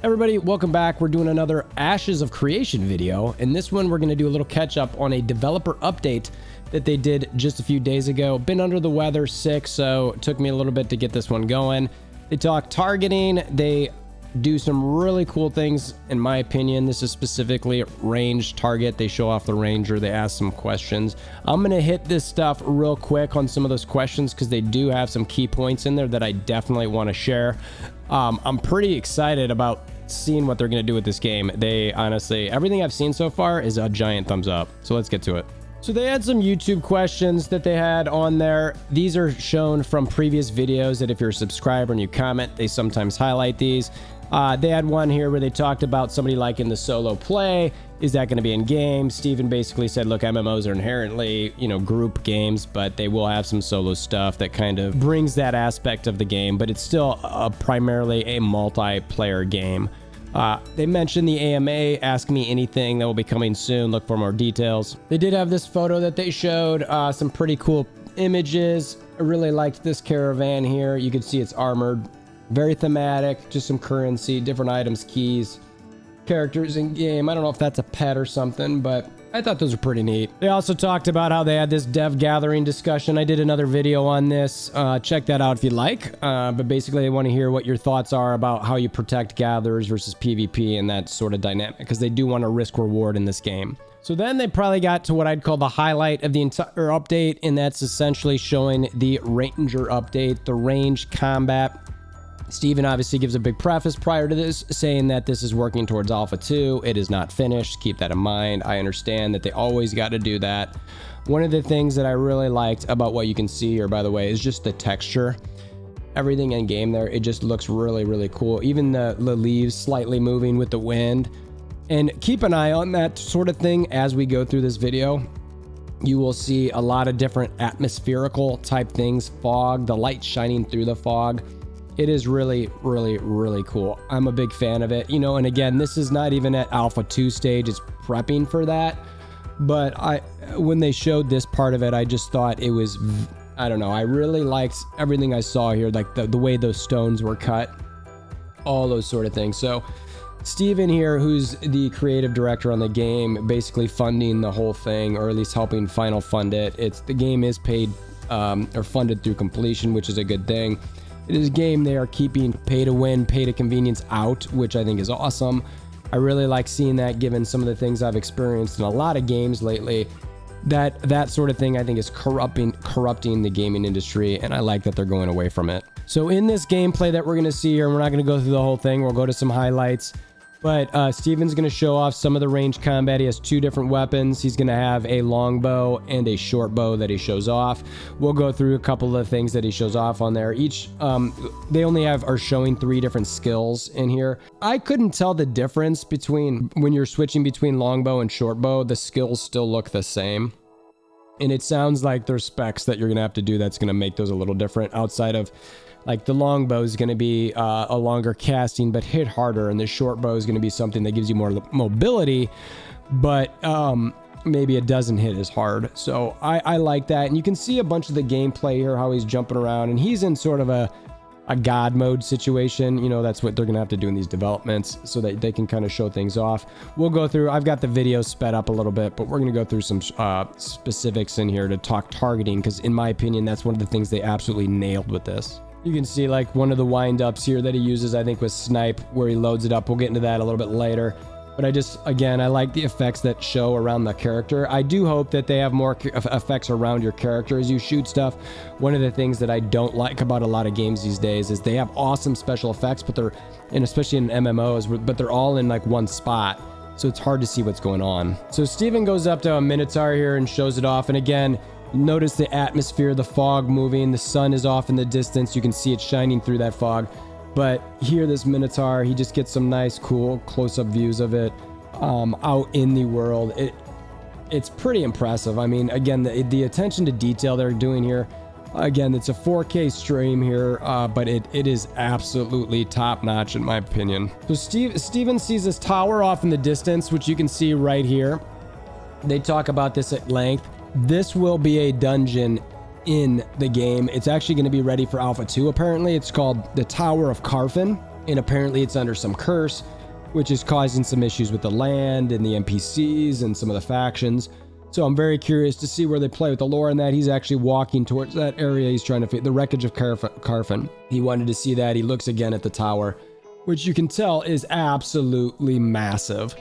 Everybody, welcome back. We're doing another Ashes of Creation video. In this one, we're going to do a little catch up on a developer update that they did just a few days ago. Been under the weather, sick, so it took me a little bit to get this one going. They talk targeting. They do some really cool things, in my opinion. This is specifically range target. They show off the ranger. They ask some questions. I'm going to hit this stuff real quick on some of those questions because they do have some key points in there that I definitely want to share. I'm pretty excited about seeing what they're going to do with this game. They honestly, everything I've seen so far is a giant thumbs up. So let's get to it. So they had some YouTube questions that they had on there. These are shown from previous videos that if you're a subscriber and you comment, they sometimes highlight these. They had one here where they talked about somebody liking the solo play. Is that going to be in game? Steven basically said, look, MMOs are inherently, group games, but they will have some solo stuff that kind of brings that aspect of the game, but it's still primarily a multiplayer game. They mentioned the AMA, Ask Me Anything, that will be coming soon. Look for more details. They did have this photo that they showed, some pretty cool images. I really liked this caravan here. You can see it's armored. Very thematic, just some currency, different items, keys, characters in game. I don't know if that's a pet or something, but I thought those were pretty neat. They also talked about how they had this dev gathering discussion. I did another video on this. Check that out if you like. But basically, I want to hear what your thoughts are about how you protect gatherers versus PvP and that sort of dynamic, because they do want a risk reward in this game. So then they probably got to what I'd call the highlight of the entire update, and that's essentially showing the Ranger update, the range combat. Steven obviously gives a big preface prior to this saying that this is working towards Alpha 2. It is not finished. Keep that in mind. I understand that they always got to do that. One of the things that I really liked about what you can see here, by the way, is just the texture. Everything in game there, it just looks really, really cool. Even the leaves slightly moving with the wind. And keep an eye on that sort of thing as we go through this video. You will see a lot of different atmospherical type things. Fog, the light shining through the fog. It is really, really, really cool. I'm a big fan of it. And again, this is not even at Alpha 2 stage. It's prepping for that. But when they showed this part of it, I just thought it was, I don't know. I really liked everything I saw here, like the way those stones were cut, all those sort of things. So Steven here, who's the creative director on the game, basically funding the whole thing, or at least helping final fund it. The game is paid or funded through completion, which is a good thing. It is a game they are keeping pay to win, pay to convenience out, which I think is awesome. I really like seeing that, given some of the things I've experienced in a lot of games lately. That sort of thing I think is corrupting the gaming industry, and I like that they're going away from it. So in this gameplay that we're going to see here, and we're not going to go through the whole thing, we'll go to some highlights. But Steven's going to show off some of the range combat. He has two different weapons. He's going to have a longbow and a short bow that he shows off. We'll go through a couple of things that he shows off on there. Each, they only are showing 3 different skills in here. I couldn't tell the difference between when you're switching between longbow and short bow. The skills still look the same. And it sounds like there's specs that you're going to have to do that's going to make those a little different, outside of like the longbow is going to be a longer casting but hit harder, and the short bow is going to be something that gives you more mobility, but maybe it doesn't hit as hard. So I like that. And you can see a bunch of the gameplay here, how he's jumping around, and he's in sort of a god mode situation. That's what they're going to have to do in these developments so that they can kind of show things off. We'll go through, I've got the video sped up a little bit, but we're going to go through some specifics in here to talk targeting, because in my opinion, that's one of the things they absolutely nailed with this. You can see like one of the wind-ups here that he uses, I think, with Snipe, where he loads it up. We'll get into that a little bit later. But I like the effects that show around the character. I do hope that they have more effects around your character as you shoot stuff. One of the things that I don't like about a lot of games these days is they have awesome special effects, and especially in MMOs, but they're all in like one spot. So it's hard to see what's going on. So Steven goes up to a Minotaur here and shows it off. And again, notice the atmosphere, the fog moving, the sun is off in the distance. You can see it shining through that fog. But here, this Minotaur, he just gets some nice, cool close-up views of it out in the world. It's pretty impressive. I mean, again, the attention to detail they're doing here. Again, it's a 4K stream here, but it is absolutely top-notch in my opinion. So Steven sees this tower off in the distance, which you can see right here. They talk about this at length. This will be a dungeon in the game. It's actually going to be ready for Alpha 2, apparently. It's called the Tower of Carfin. and apparently it's under some curse, which is causing some issues with the land and the NPCs and some of the factions. So I'm very curious to see where they play with the lore in that. He's actually walking towards that area. He's trying to fit the wreckage of Carfen. He wanted to see that. He looks again at the tower, which you can tell is absolutely massive.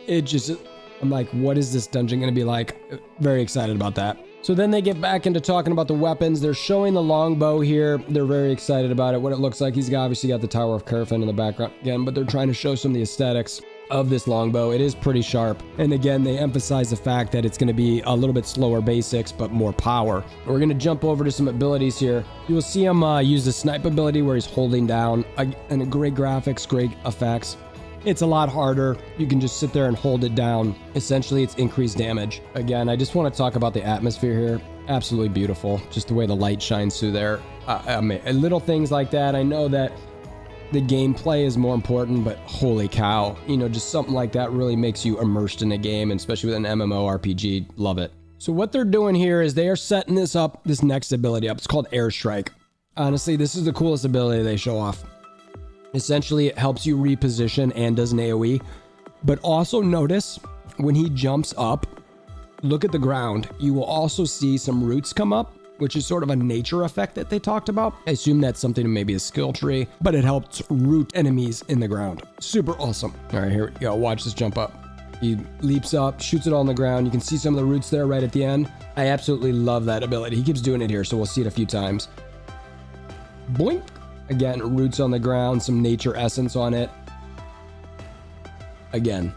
It just, I'm like, what is this dungeon going to be like? Very excited about that. So then they get back into talking about the weapons. They're showing the longbow here. They're very excited about it, what it looks like. He's obviously got the Tower of Carfen in the background again, but they're trying to show some of the aesthetics of this longbow. It is pretty sharp. And again, they emphasize the fact that it's going to be a little bit slower basics, but more power. We're going to jump over to some abilities here. You will see him use the snipe ability where he's holding down, and great graphics, great effects. It's a lot harder. You can just sit there and hold it down. Essentially, it's increased damage. Again, I just want to talk about the atmosphere here. Absolutely beautiful. Just the way the light shines through there. I mean, little things like that. I know that the gameplay is more important, but holy cow, you know, just something like that really makes you immersed in a game, and especially with an MMORPG. Love it. So what they're doing here is they are setting this up, this next ability up. It's called Airstrike. Honestly, this is the coolest ability they show off. Essentially, it helps you reposition and does an AoE. But also notice when he jumps up, look at the ground. You will also see some roots come up, which is sort of a nature effect that they talked about. I assume that's something maybe a skill tree, but it helps root enemies in the ground. Super awesome. All right, here we go. Watch this jump up. He leaps up, shoots it on the ground. You can see some of the roots there right at the end. I absolutely love that ability. He keeps doing it here, so we'll see it a few times. Boink. Again, roots on the ground, some nature essence on it. Again,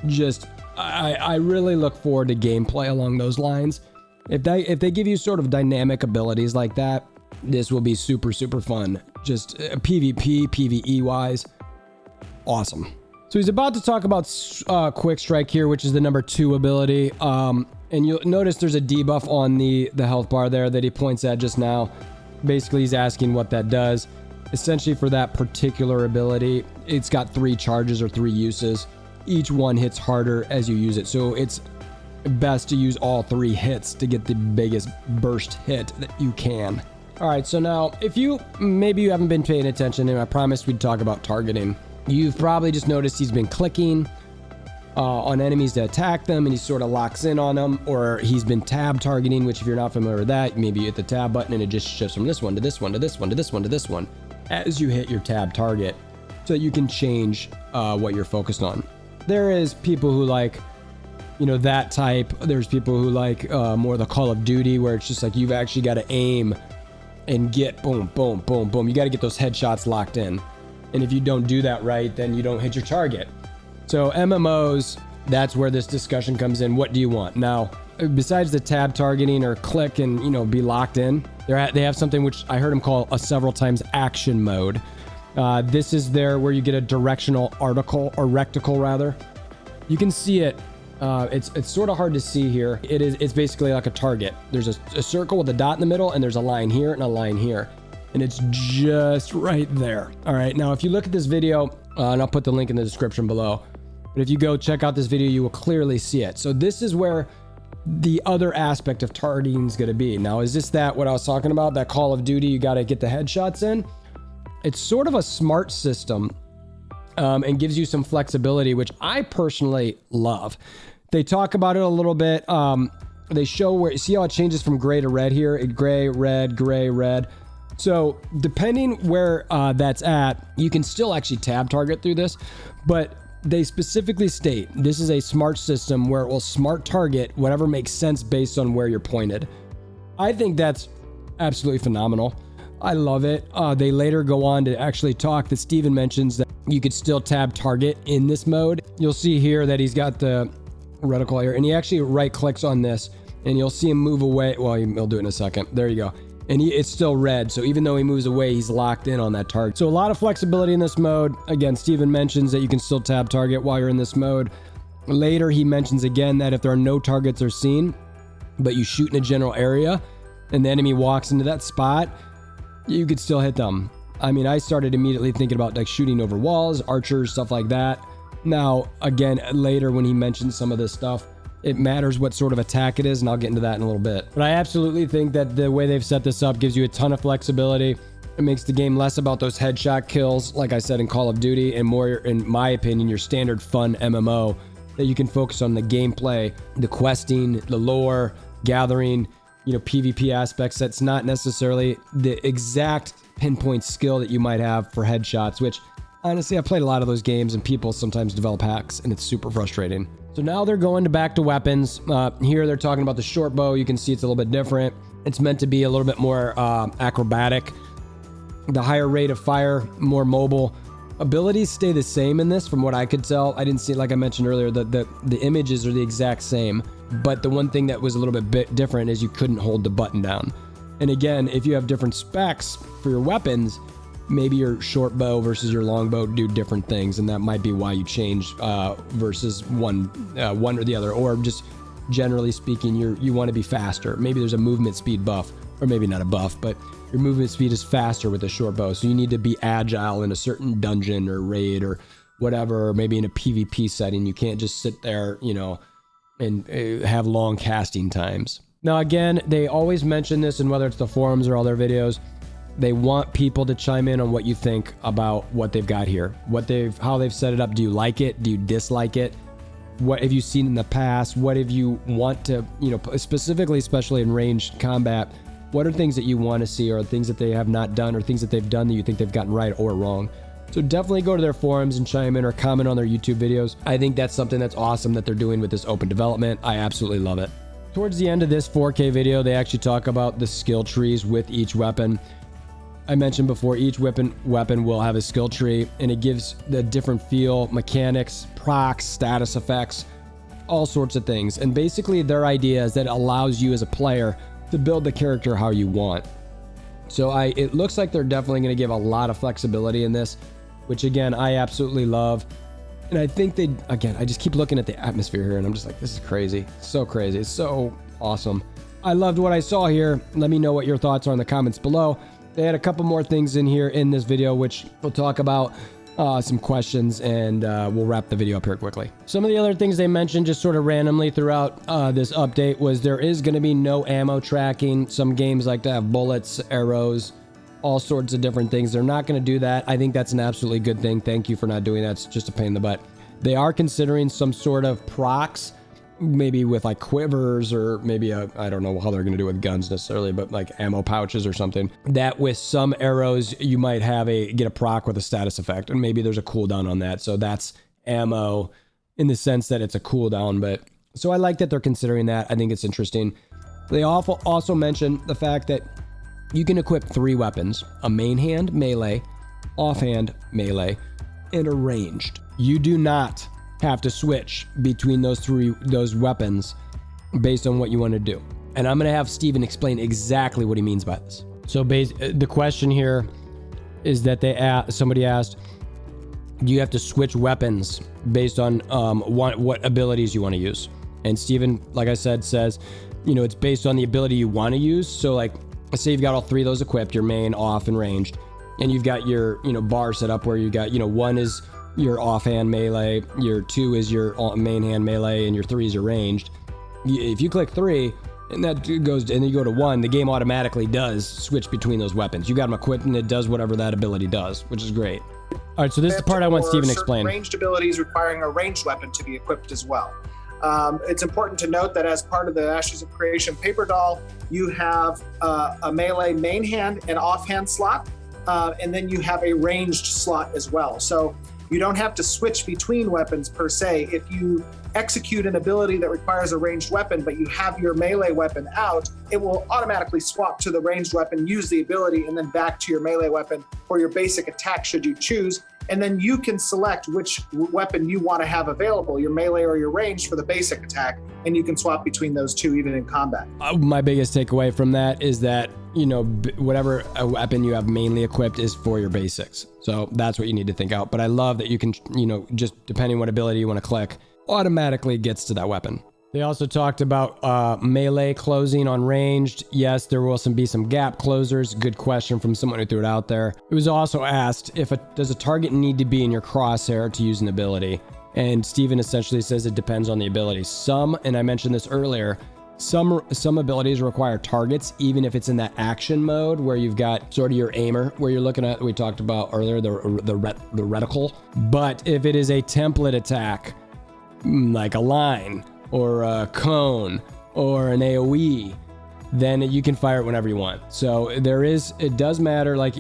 just, I really look forward to gameplay along those lines. If they give you sort of dynamic abilities like that, this will be super, super fun. Just PvP, PvE wise, awesome. So he's about to talk about Quick Strike here, which is the number 2 ability. And you'll notice there's a debuff on the health bar there that he points at just now. Basically, he's asking what that does. Essentially, for that particular ability, it's got 3 charges or 3 uses. Each one hits harder as you use it. So it's best to use all 3 hits to get the biggest burst hit that you can. All right, so now if maybe you haven't been paying attention, and I promised we'd talk about targeting. You've probably just noticed he's been clicking on enemies to attack them, and he sort of locks in on them, or he's been tab targeting, which if you're not familiar with that, maybe you hit the tab button and it just shifts from this one to this one to this one to this one to this one as you hit your tab target, so you can change what you're focused on. There is people who like, you know, that type. There's people who like more the Call of Duty, where it's just like you've actually got to aim and get boom, boom, boom, boom. You got to get those headshots locked in. And if you don't do that right, then you don't hit your target. So MMOs, that's where this discussion comes in. What do you want? Now, besides the tab targeting or click and, you know, be locked in, they have something which I heard him call several times action mode. This is there where you get a directional article, or reticle rather. You can see it. It's sort of hard to see here. It's basically like a target. There's a circle with a dot in the middle, and there's a line here and a line here. And it's just right there. All right, now if you look at this video, and I'll put the link in the description below, but if you go check out this video, you will clearly see it. So this is where the other aspect of targeting is going to be. Now, is this what I was talking about? That Call of Duty, you got to get the headshots in? It's sort of a smart system, and gives you some flexibility, which I personally love. They talk about it a little bit. They show where, see how it changes from gray to red here? Gray, red. So depending where that's at, you can still actually tab target through this, but they specifically state this is a smart system where it will smart target whatever makes sense based on where you're pointed. I think that's absolutely phenomenal. I love it. They later go on to actually talk that Steven mentions that you could still tab target in this mode. You'll see here that he's got the reticle here, and he actually right clicks on this, and you'll see him move away. Well, he'll do it in a second. There you go. And it's still red, so even though he moves away, he's locked in on that target. So a lot of flexibility in this mode. Again, Steven mentions that you can still tab target while you're in this mode. Later, he mentions again that if there are no targets are seen, but you shoot in a general area, and the enemy walks into that spot, you could still hit them. I mean, I started immediately thinking about like shooting over walls, archers, stuff like that. Now, again, later when he mentions some of this stuff, it matters what sort of attack it is, and I'll get into that in a little bit. But I absolutely think that the way they've set this up gives you a ton of flexibility. It makes the game less about those headshot kills, like I said in Call of Duty, and more, in my opinion, your standard fun MMO that you can focus on the gameplay, the questing, the lore, gathering, PvP aspects. That's not necessarily the exact pinpoint skill that you might have for headshots, which honestly, I've played a lot of those games and people sometimes develop hacks and it's super frustrating. So now they're going back to weapons. Here they're talking about the short bow. You can see it's a little bit different. It's meant to be a little bit more acrobatic. The higher rate of fire, more mobile. Abilities stay the same in this from what I could tell. I didn't see, like I mentioned earlier, the images are the exact same. But the one thing that was a little bit different is you couldn't hold the button down. And again, if you have different specs for your weapons, maybe your short bow versus your long bow do different things, and that might be why you change versus one or the other. Or just generally speaking, you want to be faster. Maybe there's a movement speed buff, or maybe not a buff, but your movement speed is faster with a short bow. So you need to be agile in a certain dungeon or raid or whatever, or maybe in a PvP setting. You can't just sit there, and have long casting times. Now, again, they always mention this, and whether it's the forums or all their videos, they want people to chime in on what you think about what they've got here, how they've set it up. Do you like it? Do you dislike it? What have you seen in the past? What have you want to, specifically, especially in ranged combat, what are things that you want to see, or things that they have not done, or things that they've done that you think they've gotten right or wrong? So definitely go to their forums and chime in or comment on their YouTube videos. I think that's something that's awesome that they're doing with this open development. I absolutely love it. Towards the end of this 4K video, they actually talk about the skill trees with each weapon. I mentioned before, each weapon will have a skill tree, and it gives the different feel, mechanics, procs, status effects, all sorts of things. And basically their idea is that it allows you as a player to build the character how you want. So it looks like they're definitely going to give a lot of flexibility in this, which again, I absolutely love. And I think I just keep looking at the atmosphere here and I'm just like, this is crazy. So crazy. It's so awesome. I loved what I saw here. Let me know what your thoughts are in the comments below. They had a couple more things in here in this video, which we'll talk about, some questions, and we'll wrap the video up here quickly. Some of the other things they mentioned just sort of randomly throughout this update was there is going to be no ammo tracking. Some games like to have bullets, arrows, all sorts of different things. They're not going to do that. I think that's an absolutely good thing. Thank you for not doing that. It's just a pain in the butt. They are considering some sort of procs, maybe with like quivers, or maybe I don't know how they're going to do with guns necessarily, but like ammo pouches or something, that with some arrows you might get a proc with a status effect, and maybe there's a cooldown on that. So that's ammo in the sense that it's a cooldown. But so I like that they're considering that. I think it's interesting. They also mentioned the fact that you can equip 3 weapons: a main hand melee, offhand melee, and a ranged. You do not have to switch between those weapons based on what you want to do. And I'm going to have Steven explain exactly what he means by this. So the question here is that somebody asked, do you have to switch weapons based on what abilities you want to use? And Steven, like I said, says, it's based on the ability you want to use. So like, let's say you've got all 3 of those equipped, your main, off, and ranged, and you've got your bar set up where you got 1 is your offhand melee, your 2 is your main hand melee, and your 3 is your ranged. If you click 3 and that goes, and then you go to 1, the game automatically does switch between those weapons. You got them equipped and it does whatever that ability does, which is great. All right, so this is the part I want Steven to explain. Ranged abilities requiring a ranged weapon to be equipped as well. It's important to note that as part of the Ashes of Creation paper doll, you have a melee main hand and offhand slot, and then you have a ranged slot as well. So you don't have to switch between weapons per se. If you execute an ability that requires a ranged weapon, but you have your melee weapon out, it will automatically swap to the ranged weapon, use the ability, and then back to your melee weapon or your basic attack should you choose. And then you can select which weapon you want to have available, your melee or your ranged for the basic attack, and you can swap between those two even in combat. My biggest takeaway from that is that, whatever a weapon you have mainly equipped is for your basics. So that's what you need to think out. But I love that you can, just depending what ability you want to click, automatically gets to that weapon. They also talked about melee closing on ranged. Yes, there will be some gap closers. Good question from someone who threw it out there. It was also asked, does a target need to be in your crosshair to use an ability? And Steven essentially says it depends on the ability. Some, and I mentioned this earlier, Some abilities require targets, even if it's in that action mode where you've got sort of your aimer, where you're looking at, we talked about earlier, the reticle. But if it is a template attack, like a line or a cone or an AoE, then you can fire it whenever you want. So it does matter, like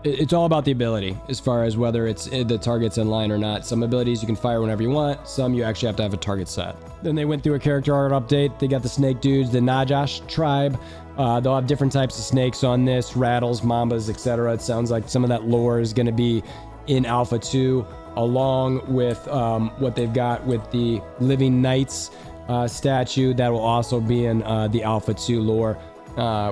it's all about the ability as far as whether it's the target's in line or not. Some abilities you can fire whenever you want, some you actually have to have a target set. Then they went through a character art update. They got the snake dudes, the Najash tribe. They'll have different types of snakes on this, rattles, mambas, etc. It sounds like some of that lore is going to be in Alpha 2, along with what they've got with the Living Knights statue that will also be in the Alpha 2 lore,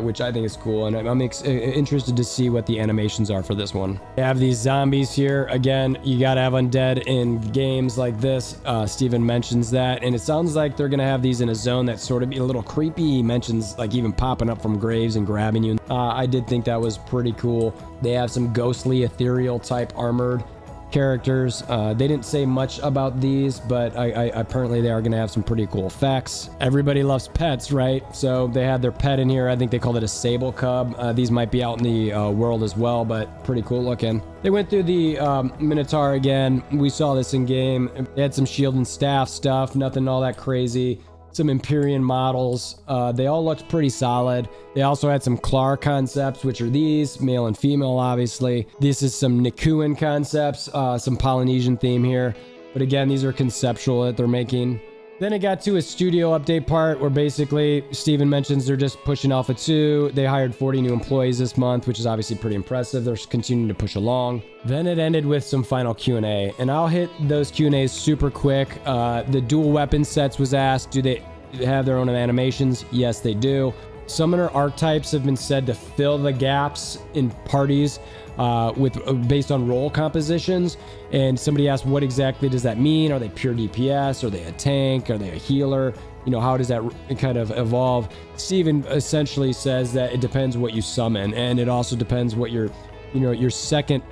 which I think is cool, and I'm interested to see what the animations are for this one. They have these zombies here. Again, you gotta have undead in games like this. Steven mentions that, and it sounds like they're gonna have these in a zone that's sort of a little creepy. He mentions like even popping up from graves and grabbing you. I did think that was pretty cool. They have some ghostly, ethereal type armored characters. They didn't say much about these, but apparently they are going to have some pretty cool effects. Everybody loves pets, right? So they had their pet in here. I think they called it a sable cub. These might be out in the world as well, but pretty cool looking. They went through the Minotaur again. We saw this in game. They had some shield and staff stuff, nothing all that crazy. Some Empyrean models. They all looked pretty solid. They also had some Klar concepts, which are these, male and female, obviously. This is some Nikuan concepts, some Polynesian theme here. But again, these are conceptual that they're making. Then it got to a studio update part where basically Steven mentions they're just pushing Alpha 2. They hired 40 new employees this month, which is obviously pretty impressive. They're continuing to push along. Then it ended with some final Q&A, and I'll hit those Q&As super quick. The dual weapon sets was asked, do they have their own animations? Yes, they do. Summoner archetypes have been said to fill the gaps in parties based on role compositions. And somebody asked, what exactly does that mean? Are they pure DPS? Are they a tank? Are they a healer? You know, how does that kind of evolve? Steven essentially says that it depends what you summon, and it also depends what your second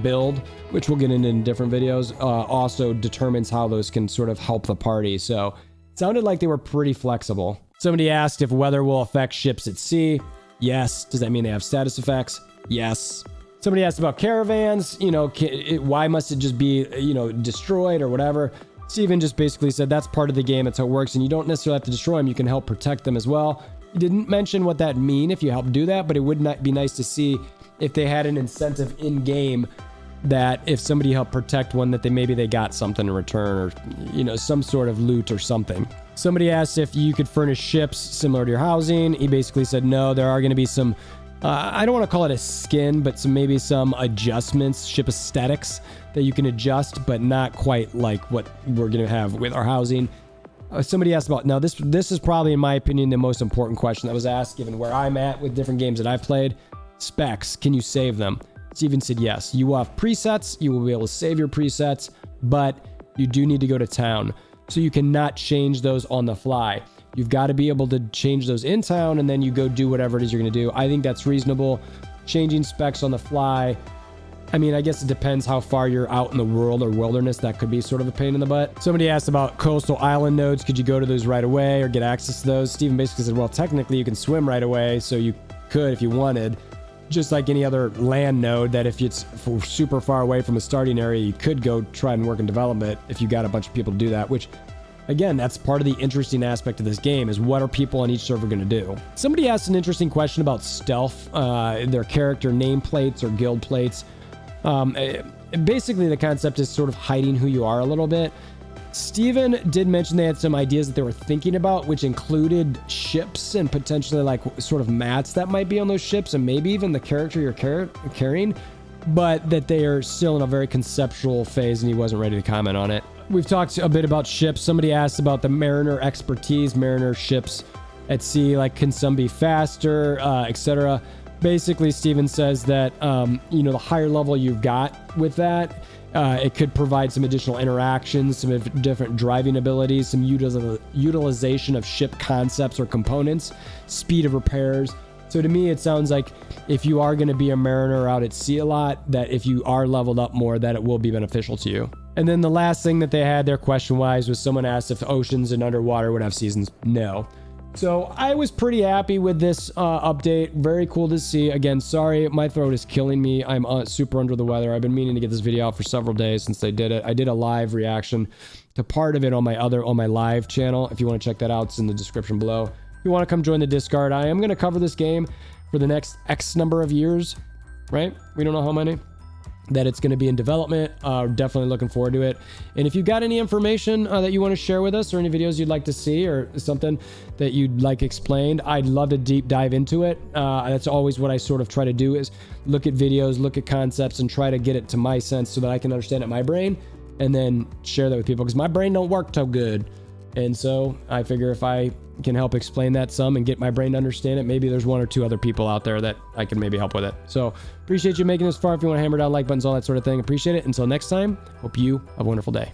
build, which we'll get into in different videos, also determines how those can sort of help the party. So it sounded like they were pretty flexible. Somebody asked if weather will affect ships at sea. Yes. Does that mean they have status effects? Yes. Somebody asked about caravans. Why must it just be, destroyed or whatever? Steven just basically said that's part of the game. That's how it works. And you don't necessarily have to destroy them. You can help protect them as well. He didn't mention what that mean if you help do that, but it would not be nice to see if they had an incentive in game that if somebody helped protect one, that they got something in return, or some sort of loot or something. Somebody asked if you could furnish ships similar to your housing. He basically said no. There are going to be some I don't want to call it a skin, but maybe some adjustments, ship aesthetics that you can adjust, but not quite like what we're going to have with our housing. Somebody asked about, now this is probably, in my opinion, the most important question that was asked, given where I'm at with different games that I've played. Specs, can you save them? Steven said yes. You will have presets, you will be able to save your presets, but you do need to go to town. So you cannot change those on the fly. You've got to be able to change those in town, and then you go do whatever it is you're going to do. I think that's reasonable. Changing specs on the fly, I mean, I guess it depends how far you're out in the world or wilderness. That could be sort of a pain in the butt. Somebody asked about coastal island nodes. Could you go to those right away or get access to those? Steven basically said, well, technically you can swim right away, so you could if you wanted. Just like any other land node, that if it's super far away from a starting area, you could go try and work in development if you got a bunch of people to do that, which, again, that's part of the interesting aspect of this game, is what are people on each server going to do? Somebody asked an interesting question about stealth, their character nameplates or guild plates. Basically, the concept is sort of hiding who you are a little bit. Steven did mention they had some ideas that they were thinking about, which included ships and potentially like sort of mats that might be on those ships, and maybe even the character you're carrying, but that they are still in a very conceptual phase, and he wasn't ready to comment on it. We've talked a bit about ships. Somebody asked about the mariner expertise, mariner ships at sea, like can some be faster, etc. Basically, Steven says that, the higher level you've got with that, it could provide some additional interactions, some different driving abilities, some utilization of ship concepts or components, speed of repairs. So to me, it sounds like if you are going to be a mariner out at sea a lot, that if you are leveled up more, that it will be beneficial to you. And then the last thing that they had there question-wise was someone asked if oceans and underwater would have seasons. No. So I was pretty happy with this update. Very cool to see. Again, sorry, my throat is killing me. I'm super under the weather. I've been meaning to get this video out for several days since they did it. I did a live reaction to part of it on my live channel. If you want to check that out, it's in the description below. If you want to come join the Discord, I am going to cover this game for the next X number of years, right? We don't know how many that it's going to be in development. Definitely looking forward to it. And if you got any information that you want to share with us, or any videos you'd like to see, or something that you'd like explained, I'd love to deep dive into it. That's always what I sort of try to do, is look at videos, look at concepts, and try to get it to my sense so that I can understand it in my brain, and then share that with people, because my brain don't work so good. And so I figure if I can help explain that some and get my brain to understand it, maybe there's one or two other people out there that I can maybe help with it. So appreciate you making this far. If you want to hammer down like buttons, all that sort of thing, appreciate it. Until next time, hope you have a wonderful day.